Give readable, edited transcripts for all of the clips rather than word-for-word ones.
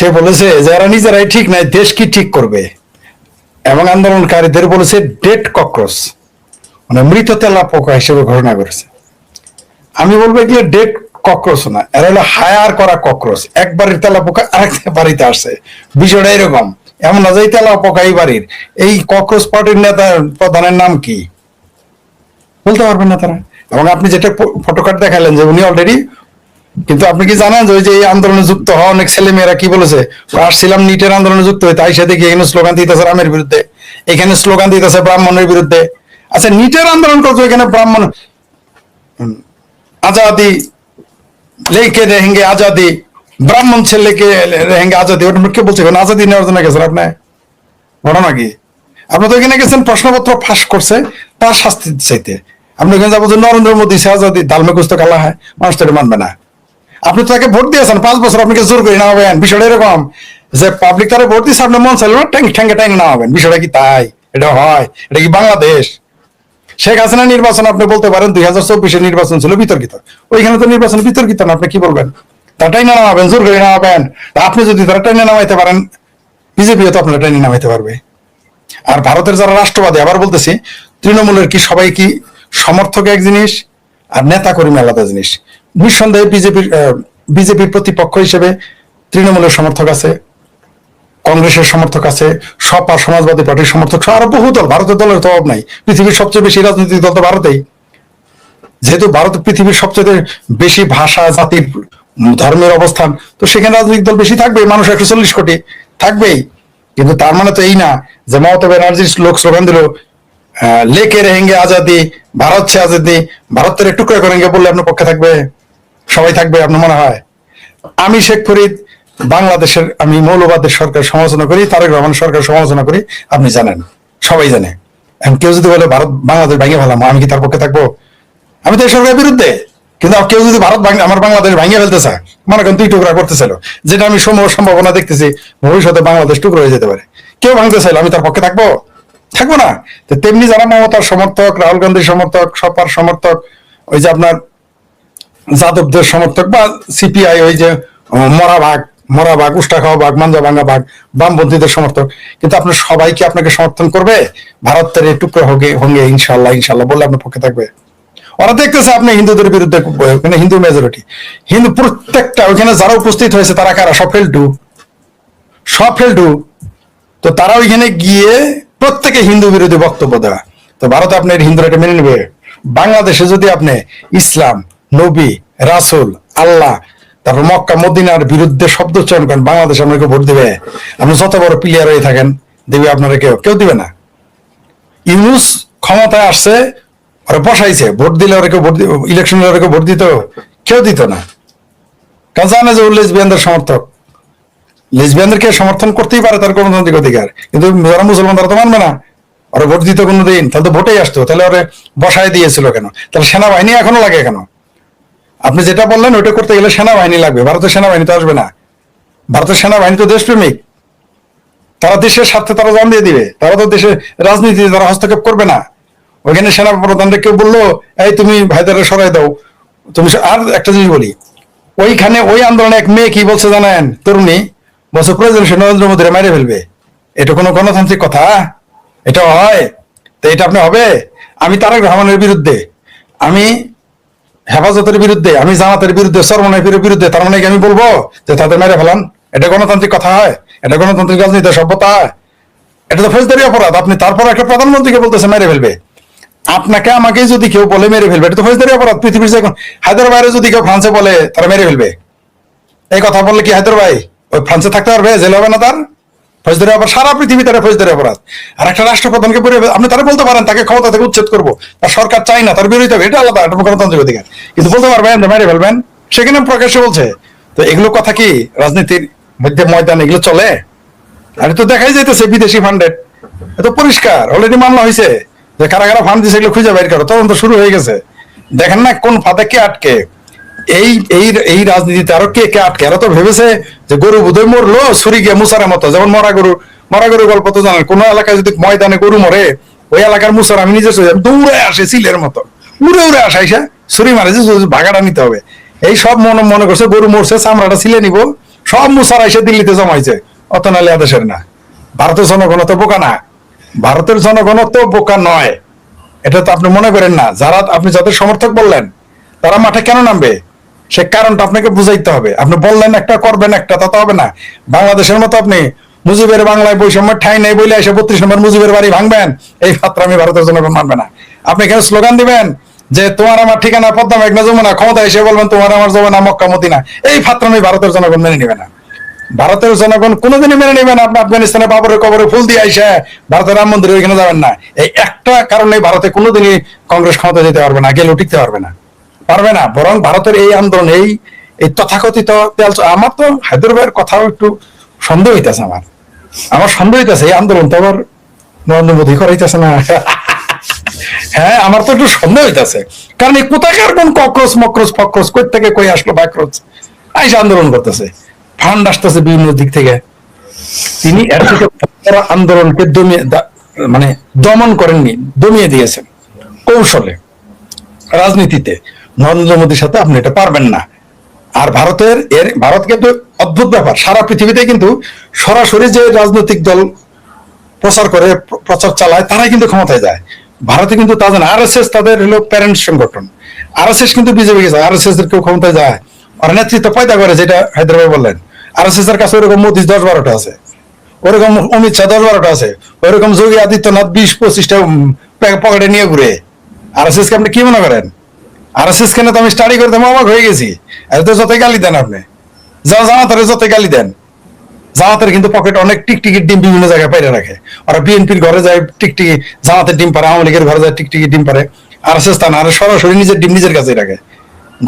সে বলেছে যারা নিজেরাই ঠিক নাই দেশ কি ঠিক করবে, এবং আন্দোলনকারীদের বলেছে ডেড ককরোচ, মানে মৃত তেলা পোকা হিসেবে ঘোষণা করেছে। আমি বলবো এগুলো ডেড ককরোচ না, এরা হলো হায়ার করা ককরোচ। একবারের তেলা পোকা আরেক বাড়িতে আসছে, বিষয়টা এরকম। এমন না যে তেলা পোকা এই বাড়ির। এই ককরোচ পার্টির নেতা প্রধানের নাম কি বলতে পারবেন না তারা। এবং আপনি যেটা ফটোকার্ড দেখালেন যে উনি অলরেডি, কিন্তু আপনি কি জানেন যে ওই যে এই আন্দোলনে যুক্ত হওয়া অনেক ছেলে মেয়েরা কি বলেছে, আসছিলাম নিটের আন্দোলনে যুক্ত হয়ে, তাই সাথে কি এখানে স্লোগান দিতেছে রামের বিরুদ্ধে, এখানে স্লোগান দিতেছে ব্রাহ্মণের বিরুদ্ধে। আচ্ছা নিটের আন্দোলন করছো, এখানে ব্রাহ্মণ আজাদি লেকে রেহেঙ্গে আজাদি, ব্রাহ্মণ ছেলেকে রেহেঙ্গে আজাদি, ওটা কে বলছে আজাদি নেওয়ার জন্য গেছেন আপনি? ঘটনা কি? আপনি তো এখানে গেছেন প্রশ্নপত্র ফাঁস করছে তার শাস্তি চাইতে। আপনি এখানে যাবো যে নরেন্দ্র মোদী সে আজাদি দালমে কুস্ত কালা হয়, মানুষ তো মানবে না। আপনি তো তাকে ভোট দিয়েছেন 5 বছর, আপনাকে জোর করে না হবেন। বিষয়টা এরকম যে পাবলিক তারা ভোট দিয়েছে, আপনি মন চাইলে ঠ্যাঙ্গে ঠ্যাঙ্গে না হবেন। বিষয়টা কি তাই? এটা হয়? এটা কি বাংলাদেশ? শেখ হাসিনা নির্বাচন আপনি বলতে পারেন 2024 নির্বাচন ছিল বিতর্কিত, ওইখানে তো নির্বাচন বিতর্কিত না, আপনি কি বলবেন? তারা টাইনে নামাবেন, জোর করে নামাবেন। আপনি যদি তারা টাইনে নামাইতে পারেন, বিজেপিও তো আপনারা টাইনে নামাইতে পারবে। আর ভারতের যারা রাষ্ট্রবাদী, আবার বলতেছি, তৃণমূলের কি সবাই কি সমর্থক এক জিনিস আর নেতা কর্মী আলাদা জিনিস। নিঃসন্দেহে বিজেপির প্রতিপক্ষ হিসেবে তৃণমূলের সমর্থক আছে, কংগ্রেসের সমর্থক আছে, সপা সমাজবাদী পার্টির সমর্থক, আরো বহু দল। ভারতের দলের তো অভাব নাই, পৃথিবীর সবচেয়ে বেশি রাজনৈতিক দল তো ভারতেই। যেহেতু ভারত পৃথিবীর সবচেয়ে বেশি ভাষা জাতির ধর্মের অবস্থান, তো সেখানে রাজনৈতিক দল বেশি থাকবে, মানুষ 140 কোটি থাকবেই। কিন্তু তার মানে তো এই না যে মমতা ব্যানার্জির লোক স্লোগান দিল লেকে রেহেঙ্গে আজাদি, ভারত সে আজাদি, ভারতের টুকরা করেঙ্গে বললে আপনার পক্ষে থাকবে? সবাই থাকবে আপনার মনে হয়? আমি শেখ ফরিদ বাংলাদেশের, আমি মৌলবাদের সরকার সমালোচনা করি, তারেক রহমান সরকার সমালোচনা করি, আপনি জানেন, সবাই জানে। এখন কেউ যদি বলে ভারত বাংলাদেশ ভেঙে ফেলাম, আমি কি তার পক্ষে থাকবো? আমি তো এই সরকারের বিরুদ্ধে। কিন্তু কেউ যদি ভারত আমার বাংলাদেশ ভেঙে ফেলতে চায়, মনে করেন 2 টুকরা করতেছিল, যেটা আমি সম্ভাবনা দেখতেছি ভবিষ্যতে বাংলাদেশ টুকরো হয়ে যেতে পারে, কেউ ভাঙতে চাইলে আমি তার পক্ষে থাকবো? থাকবো না। তো তেমনি যারা মমতার সমর্থক, রাহুল গান্ধীর সমর্থক, সপার সমর্থক, ওই যে আপনার যাদবদের সমর্থক, বা সিপিআই ওই যে মরা ভাগ উষ্টা খাওয়া ভাগ মাঞ্জা ভাঙা ভাগ বামপন্থীদের সমর্থক, কিন্তু আপনার সবাইকে আপনাকে সমর্থন করবে ভারতের এই টুকরো হঙ্গে ইনশাল্লাহ ইনশাল্লাহ বললে আপনার পক্ষে থাকবে? ওরা দেখতেছে আপনি হিন্দুদের বিরুদ্ধে, ওখানে হিন্দু মেজরিটি, হিন্দু প্রত্যেকটা ওইখানে যারা উপস্থিত হয়েছে তারা কারা? সব ফেলটু। তো তারা ওইখানে গিয়ে প্রত্যেকে হিন্দু বিরোধী বক্তব্য দেওয়া। তো ভারত আপনার হিন্দুরা এটা মেনে নেবে? বাংলাদেশে যদি আপনি ইসলাম, নবী, রাসূল, আল্লাহ, তারপর মক্কা মদিনার বিরুদ্ধে শব্দ চয়ন করেন, বাংলাদেশ আপনাকে ভোট দিবে? আপনি যত বড় প্লেয়ার হয়ে থাকেন, দিবে আপনারা? কেউ দিবে না। ইউনূস ক্ষমতায় আসছে, ওরা বসাইছে, ভোট দিলে ওরা কেউ ভোট, ইলেকশনে ওরা কেউ ভোট দিত? কেউ দিত না। কারণ জানে যে ও লেসবিয়ানদের সমর্থক, লেসবিয়ানদেরকে সমর্থন করতেই পারে, তার গণতান্ত্রিক অধিকার। কিন্তু যারা মুসলমান তারা তো মানবে না, ওরা ভোট দিত কোনোদিন? তাহলে তো ভোটেই আসতো, তাহলে ওরা বসায় দিয়েছিল কেন? তাহলে সেনাবাহিনী এখনো লাগে কেন? আপনি যেটা বললেন ওইটা করতে গেলে সেনাবাহিনী লাগবে, ভারতের সেনাবাহিনী তো আসবে না। ভারতের সেনাবাহিনী তো দেশপ্রেমিক, তারা দেশের স্বার্থে তারা জান দিয়ে দিবে, তারা তো দেশের রাজনীতিতে তারা হস্তক্ষেপ করবে না। ওইখানে সেনা প্রধানরা কেউ বললো এই তুমি ভাইদারে সরাই দাও, তুমি। আর একটা জিনিস বলি, ওইখানে ওই আন্দোলনে এক মেয়ে কি বলছে জানেন? তরুণী বলছে প্রয়োজন সে নরেন্দ্র মোদীরা মেরে ফেলবে। এটা কোনো গণতান্ত্রিক কথা? এটা হয়? তো এটা আপনি হবে? আমি তারেক রহমানের বিরুদ্ধে, আমি হেফাজতের বিরুদ্ধে, আমি জামাতের বিরুদ্ধে, সরমনাইফের বিরুদ্ধে, তার মানে কি আমি বলবো যে তাদের মেরে ফেলান? এটা গণতান্ত্রিক কথা হয়? এটা গণতান্ত্রিক রাজনীতি সভ্যতা হয়? এটা তো ফৌজদারি অপরাধ। আপনি তারপর একটা প্রধানমন্ত্রীকে বলতেছে মেরে ফেলবে। আপনাকে আমাকে যদি কেউ বলে মেরে ফেলবে, এটা তো ফৌজদারি অপরাধ। পৃথিবীর যে হায়দ্রাবাদে যদি কেউ ফ্রান্সে বলে তারা মেরে ফেলবে, এই কথা বললে কি হায়দ্রাবাদ ওই ফ্রান্সে থাকতে পারবে? জেল হবে না তার? ফৌজদারি অপরাধ, সারা পৃথিবী তারা ফৌজদারি অপরাধ। আর একটা রাষ্ট্রপ্রধানকে আপনি তারা বলতে পারেন তাকে ক্ষমতা থেকে উচ্ছেদ করবো, তার সরকার চাই না, তার বিরোধিতা, এটা আলাদা, এটা গণতান্ত্রিক অধিকার। কিন্তু বলতে পারবেন মেরে ফেলবেন, সেখানে প্রকাশ্যে বলছে। তো এগুলো কথা কি রাজনীতির মধ্যে ময়দান এগুলো চলে? আর তো দেখাই যাইতেছে বিদেশি ফান্ডেড, এত পরিষ্কার অলরেডি মামলা হয়েছে যে কারা কারা ফান্ড দিয়েছে এগুলো খুঁজে বাইর করো, তদন্ত শুরু হয়ে গেছে। দেখেন না কোন ফাঁদে কে আটকে। এই এই এই রাজনীতিতে আরো কে কে আটকে। এরা তো ভেবেছে যে গরু বোধহয় মরলো ছুরি গিয়ে মুসারের মতো, যেমন মরা গরুর গল্প তো জানেন। কোন এলাকায় যদি ময়দানে গরু মরে, ওই এলাকার মুসার আমি নিজে দৌড়ে আসে সিলের মতো, উড়ে আসে, আইসা ছুরি মারে যে ভাগাটা নিতে হবে। এই সব মনে করছে গরু মরছে, চামড়াটা ছিলে নিব, সব মুসারা এসে দিল্লিতে জমাইছে, অত নালে দেশের না। ভারতের জনগণ তো বোকা না, ভারতের জনগণ তো বোকা নয়, এটা তো আপনি মনে করেন না। যারা আপনি যাদের সমর্থক বললেন তারা মাঠে কেন নামবে, সে কারণটা আপনাকে বুঝাইতে হবে। আপনি বললেন একটা, করবেন একটা, তা তো হবে না। বাংলাদেশের মতো আপনি মুজিবের বাংলায় বৈষম্য ঠাই নেই বলে এসে 32 নম্বর মুজিবের বাড়ি ভাঙবেন, এই ফাত্রামি ভারতের জনগণ মানবে না। আপনি কেন স্লোগান দিবেন যে তোমার আমার ঠিকানা পদ্মা মেঘনা যমুনা, ক্ষমতা এসে বলবেন তোমার আমার যমুনা মক্কা মদিনা, এই ফাত্রামি ভারতের জনগণ মেনে নিবে না। ভারতের জনগণ কোনোদিনই মেনে নেবেন আপনি আফগানিস্তানে বাবরের কবরে ফুল দিয়ে আইসে ভারতের রাম মন্দিরে ওইখানে যাবেন না। এই একটা কারণে ভারতে কোনোদিনই কংগ্রেস ক্ষমতা যেতে পারবে না, গেলেও টিকতে পারবে না, পারবে না। বরং ভারতের এই আন্দোলন, এই এই তথাকথিত তেল, আমার তো হায়দ্রাবাদের কথাও একটু সন্দেহ হইতেছে। আমার সন্দেহ হইতেছে এই আন্দোলন তো আবার নরেন্দ্র মোদী করাইতেছে না। হ্যাঁ, আমার তো একটু সন্দেহ হইতেছে, কারণ এই কোথাকার কোন কক্রোচ মক্রোচ ফক্রোচ কই থেকে কই আসলো বাক্রোচ আইসা আন্দোলন করতেছে, ফান্ড আসতেছে বিভিন্ন দিক থেকে। তিনি এর থেকে আন্দোলনকে দমিয়ে মানে দমন করেননি, দমিয়ে দিয়েছেন কৌশলে। রাজনীতিতে নরেন্দ্র মোদীর সাথে আপনি এটা পারবেন না। আর ভারত কিন্তু অদ্ভুত ব্যাপার, সারা পৃথিবীতে কিন্তু সরাসরি যে রাজনৈতিক দল প্রচার করে, প্রচার চালায়, তারাই কিন্তু ক্ষমতায় যায়। ভারতে কিন্তু তা জানে, আরএসএস তাদের হলো প্যারেন্ট সংগঠন, আরএসএস কিন্তু বিজেপি গেছে, আরএসএস এর কেউ ক্ষমতায় যায় আর নেতৃত্ব পয়দা করে, যেটা হায়দ্রাবাদ বললেন। আরএসএস এর কাছে ওরকম মোদি 10-12টা আছে, ওরকম অমিত শাহ 10-12টা আছে, ওরকম যোগী আদিত্যনাথ 20-25টা পকেটে নিয়ে ঘুরে। আরএসএস কে আপনি কি মনে করেন? আরএসএস কেন তো আমি স্টাডি করতে অবাক হয়ে গেছি। আর তো যতই গালি দেন আপনি, জামাতের যতই গালি দেন, জামাতের কিন্তু পকেট অনেক টিকটিকির ডিম বিভিন্ন জায়গায় পাইরে রাখে। ওরা বিএনপির ঘরে যায় টিকটিকি, জামাতের ডিম পারে, আওয়ামী লীগের ঘরে যায় টিকটিকি ডিম পারে। আরএসএস তা না, আর সরাসরি নিজের ডিম নিজের কাছেই রাখে,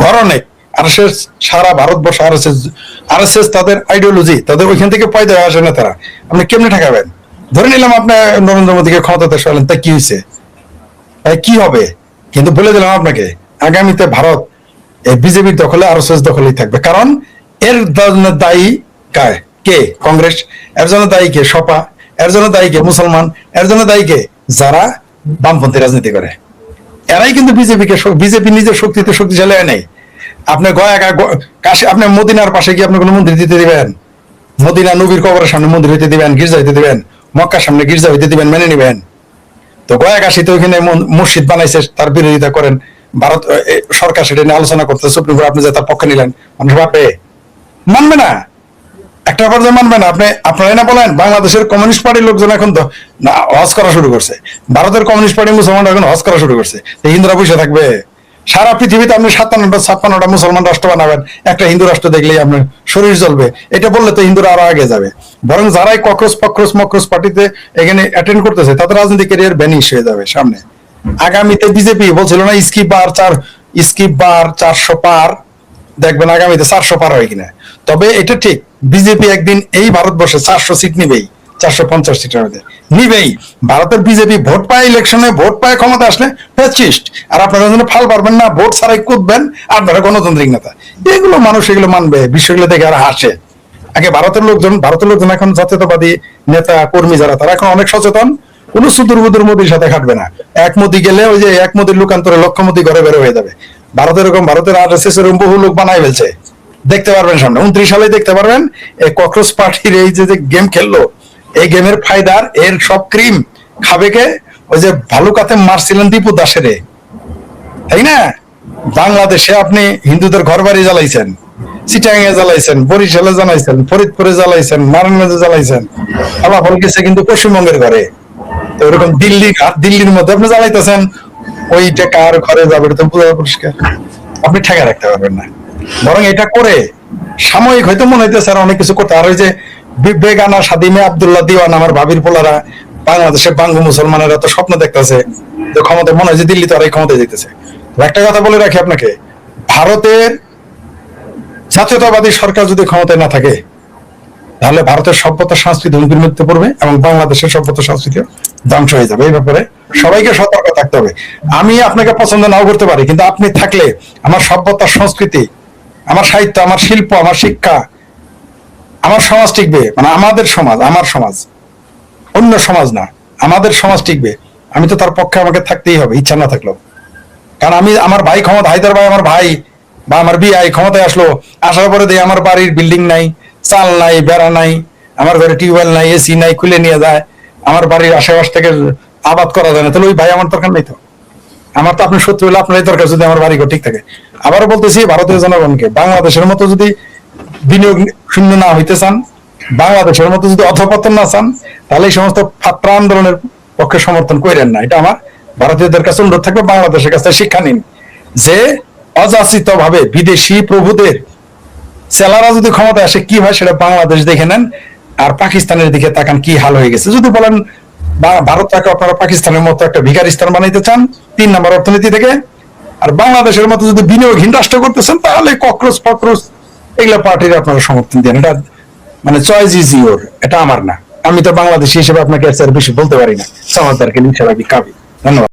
ঘর অনেক। আরএসএস সারা ভারতবর্ষ, আরএসএস তাদের আইডিওলজি, তাদের ওইখান থেকে পয়দা আসে না। তারা আপনি কেমনে ঠেকাবেন? ধরে নিলাম আপনি নরেন্দ্র মোদীকে ক্ষমতাতে সরালেন, তাই কি হয়েছে, তাই কি হবে? কিন্তু বলে দিলাম আপনাকে, আগামীতে ভারত এই বিজেপির দখলে, আরএসএস দখলেই থাকবে। কারণ এর দায়ী কে? কংগ্রেস। এর জন্য দায়ী কে? সপা। এর জন্য দায়ী কে? মুসলমান। এর জন্য দায়ী কে? যারা বামপন্থী রাজনীতি করে, এরাই কিন্তু বিজেপি নিজের শক্তিতে শক্তিশালী হয় নাই। আপনি কাশি, আপনি মদিনার পাশে কি আপনি কোনো মন্দির দিতে দিবেন? মদিনা নবীর কবরের সামনে মন্দির হইতে দিবেন, গির্জা হইতে দিবেন? মক্কার সামনে গির্জা হইতে দিবেন? মেনে নিবেন? তো গয়া কাশিতে ওইখানে মসজিদ বানাইছে, তার বিরোধিতা করেন, ভারত সরকার সেটা নিয়ে আলোচনা করতে, সুপ্রিম কোর্ট আপনি যে তার পক্ষে নিলেন, মানুষ ভাববে? মানবে না, একটা পর্যায়ে মানবে না। আপনারাই না বলেন বাংলাদেশের কমিউনিস্ট পার্টির লোকজন এখন তো না হজ করা শুরু করছে, ভারতের কমিউনিস্ট পার্টি মুসলমানরা এখন হজ করা শুরু করছে, হিন্দুরা বসে থাকবে? সারা পৃথিবীতে আপনি 57-56টা মুসলমান রাষ্ট্র বানাবেন, একটা হিন্দু রাষ্ট্র দেখলেই আপনার শরীর জ্বলবে, এটা বললে তো হিন্দুরা আরো আগে যাবে। বরং যারাই কক্রোচ পক্রোচ মক্রোচ পার্টিতে এখানে অ্যাটেন্ড করতেছে, তাদের রাজনৈতিক ক্যারিয়ার ভ্যানিশ হয়ে যাবে সামনে। আগামীতে বিজেপি বলছিল না স্কিপ বার 400 পার, দেখবেন আগামীতে 400 পার হয় কিনা। তবে এটা ঠিক, বিজেপি একদিন এই ভারতবর্ষে 400 সিট নিবেই, 450 সিটের মধ্যে নিবেই। ভারতের বিজেপি ভোট পায়, ইলেকশনে ভোট পায়, ক্ষমতা আসলে ফ্যাসিস্ট। আর আপনারা জন্য ফাল পারবেন না, ভোট ছাড়াই কুদবেন, আপনারা গণতান্ত্রিক নেতা। এগুলো মানুষ এগুলো মানবে, বিষয়গুলো দেখে আর হাসে। আগে ভারতের লোকজন এখন জাতীয়তাবাদী নেতা কর্মী যারা, তারা এখন অনেক সচেতন, কোন সুদূর মোদীর সাথে খাটবে না। এক মোদী গেলে ওই যে এক মোদীর লোকান্তরে লক্ষ মোদী ঘরে বের হয়ে যাবে। ভারতের আরএসএস এরকম বহু লোক বানাই ফেলছে, দেখতে পারবেন সামনে 29 সালে দেখতে পারবেন। এই ককরোচ পার্টির এই যে গেম খেললো, এই গেমের ফায়দার এর সব ক্রিম খাবে কে? ওই যে ভালুকাতে মারছিলেন দীপু দাসেরে, তাই না? বাংলাদেশে আপনি হিন্দুদের ঘর বাড়ি জ্বালাইছেন, চিটাঙ্গে জ্বালাইছেন, বরিশালে জ্বালাইছেন, ফরিদপুরে জ্বালাইছেন, নারায়ণগঞ্জে জ্বালাইছেন, ফলাফল গেছে কিন্তু পশ্চিমবঙ্গের ঘরে। তো এরকম দিল্লির মধ্যে আপনি জ্বালাইতেছেন, ওইটা কার ঘরে যাবে? এটা তো পুরো পরিষ্কার, আপনি ঠেকা রাখতে পারবেন না। বরং এটা করে সাময়িক হয়তো মনে হইতেছে আর অনেক কিছু করতে। আর ওই যে বেগানা সাদিমে আব্দুল্লাহ দিওয়ান, আমার ভাবির পোলারা, বাংলাদেশের বাঙ্গু মুসলমানেরা তো স্বপ্ন দেখতেছে যে ক্ষমতায়, মনে হয় যে দিল্লি তো আর এই ক্ষমতায় যেতেছে। একটা কথা বলে রাখি আপনাকে, ভারতের জাতীয়তাবাদী সরকার যদি ক্ষমতায় না থাকে, তাহলে ভারতের সভ্যতা সংস্কৃতি হুমকির মধ্যে পড়বে এবং বাংলাদেশের সভ্যতা সংস্কৃতি ধ্বংস হয়ে যাবে। এই ব্যাপারে সবাইকে সতর্ক থাকতে হবে। আমি আপনাকে পছন্দ নাও করতে পারি, কিন্তু আপনি থাকলে আমার সভ্যতা সংস্কৃতি, আমার সাহিত্য, আমার শিল্প, আমার শিক্ষা, আমার সমাজ টিকবে। মানে আমাদের সমাজ, আমার সমাজ, অন্য সমাজ না, আমাদের সমাজ টিকবে। আমি তো তার পক্ষে আমাকে থাকতেই হবে, ইচ্ছা না থাকলেও। কারণ আমার ভাই ক্ষমতা, হায়দার ভাই আমার ভাই বা আমার বিআই ক্ষমতায় আসলো, আসার পরে দেখি আমার বাড়ির বিল্ডিং নাই, চাল নাই, বেড়া নাই, আমার ঘরে টিউবওয়েল নাই, এসি নাই, খুলে নিয়ে যায়, আমার বাড়ির আশেপাশ থেকে আবাদ করা যায় না, তাহলে ওই ভাই আমার দরকার নেই তো। আমার তো আপনার শত্রু হলে আপনার দরকার যদি আমার বাড়ি ঘর ঠিক থাকে। আবারও বলতেছি, ভারতীয় জনগণকে বাংলাদেশের মতো যদি বিনিয়োগ শূন্য না হইতে চান, বাংলাদেশের মতো যদি অধঃপতন না চান, তাহলে এই সমস্ত ছাত্র আন্দোলনের পক্ষে সমর্থন করেন না। এটা আমার ভারতীয়দের কাছে অনুরোধ থাকবে, বাংলাদেশের কাছে শিক্ষা নিন যে অযাচিত ভাবে বিদেশি প্রভুদের সেলারা যদি ক্ষমতা আসে কি হয় সেটা বাংলাদেশ দেখে নেন, আর পাকিস্তানের দিকে তাকান কি হাল হয়ে গেছে। যদি বলেন ভারতটাকে আপনারা পাকিস্তানের মতো একটা ভিখারিস্তান বানাইতে চান 3 নম্বর অর্থনীতি থেকে, আর বাংলাদেশের মতো যদি বিনিয়োগহীন রাষ্ট্র করতেছেন, তাহলে ককরোচ ফকরোচ এগুলা পার্টির আপনারা সমর্থন দেন। এটা মানে চয়েস ইজ ইওর, এটা আমার না। আমি তো বাংলাদেশি হিসেবে আপনাকে এর বেশি বলতে পারি না। সমাজদারকে লিখে রাখি কাবি। ধন্যবাদ।